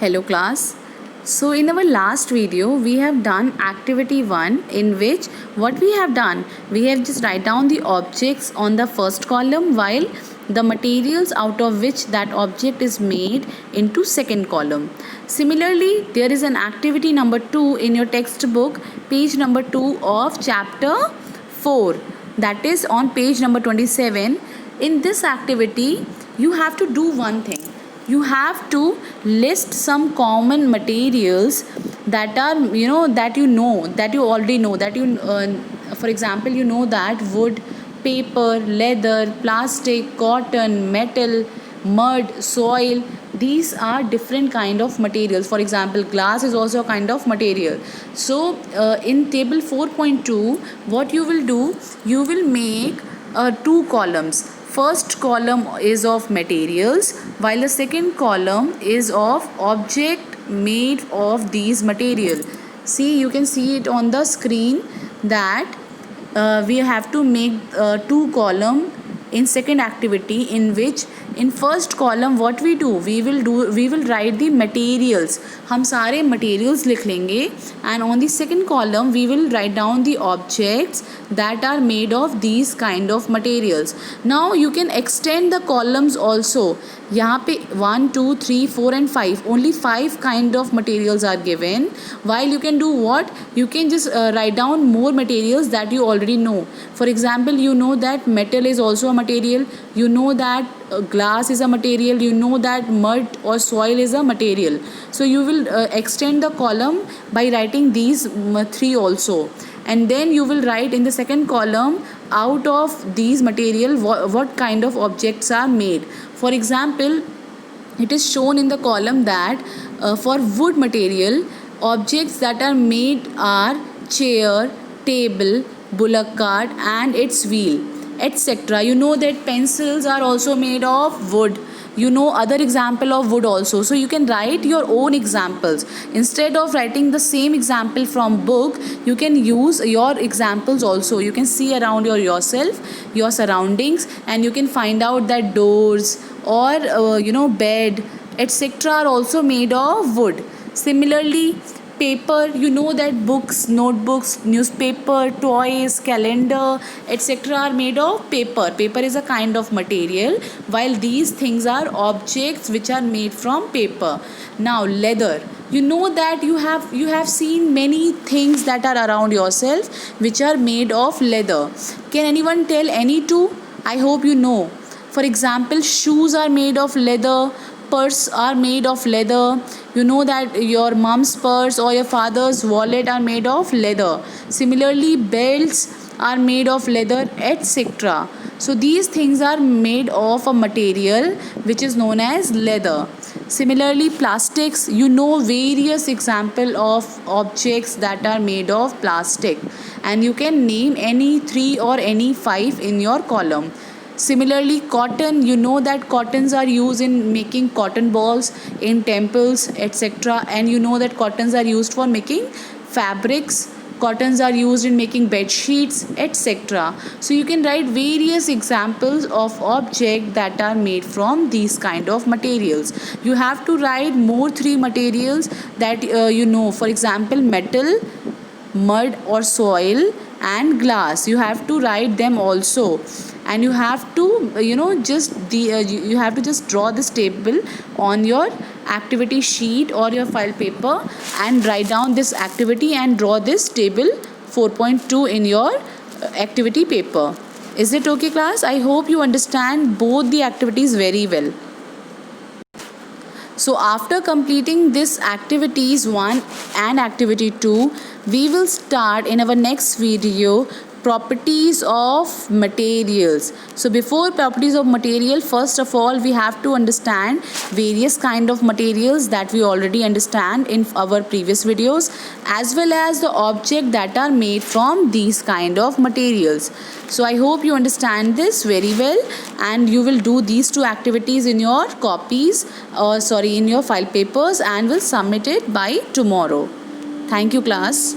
Hello class. So in our last video we have done activity 1, in which what we have done, we have just write down the objects on the first column while the materials out of which that object is made into second column. Similarly, there is an activity number 2 in your textbook, page number 2 of chapter 4, that is on page number 27. In this activity you have to do one thing. You have to list some common materials that are that you already know, that you for example, you know that wood, paper, leather, plastic, cotton, metal, mud, soil, these are different kind of materials. For example, glass is also a kind of material. So in table 4.2, what you will do, you will make two columns. First column is of materials while the second column is of object made of these material. See, you can see it on the screen that we have to make two column in second activity, in which in first column what we will write the materials. हम सारे materials लिख लेंगे, and on the second column we will write down the objects that are made of these kind of materials. Now you can extend the columns also. यहाँ पे 1, 2, 3, 4 and 5, only 5 kind of materials are given, while you can do what, you can just write down more materials that you already know. For example, you know that metal is also a material, you know that glass is a material, you know that mud or soil is a material. So you will extend the column by writing these three also, and then you will write in the second column out of these material what kind of objects are made. For example, it is shown in the column that for wood material, objects that are made are chair, table, bullock cart and its wheel, etc. You know that pencils are also made of wood. You know other example of wood also. So you can write your own examples. Instead of writing the same example from book, you can use your examples also. You can see around yourself, your surroundings, and you can find out that doors or bed, etc. are also made of wood. Similarly, paper, you know that books, notebooks, newspaper, toys, calendar, etc. are made of paper. Paper is a kind of material, while these things are objects which are made from paper. Now leather, you know that you have seen many things that are around yourself which are made of leather. Can anyone tell any two? I hope you know. For example, shoes are made of leather, purse are made of leather. You know that your mom's purse or your father's wallet are made of leather. Similarly, belts are made of leather, etc. So these things are made of a material which is known as leather. Similarly, plastics, you know various example of objects that are made of plastic, and you can name any 3 or any 5 in your column. Similarly, cotton, you know that cottons are used in making cotton balls in temples, etc. And you know that cottons are used for making fabrics, cottons are used in making bed sheets, etc. So you can write various examples of objects that are made from these kind of materials. You have to write more 3 materials that for example, metal, mud or soil and glass. You have to write them also, and you have to you have to just draw this table on your activity sheet or your file paper and write down this activity and draw this table 4.2 in your activity paper. Is it okay, class? I hope you understand both the activities very well. So after completing this activities 1 and activity 2, we will start in our next video properties of materials. So before properties of material, first of all we have to understand various kind of materials that we already understand in our previous videos, as well as the object that are made from these kind of materials. So I hope you understand this very well, and you will do these two activities in your copies in your file papers, and will submit it by tomorrow. Thank you, class.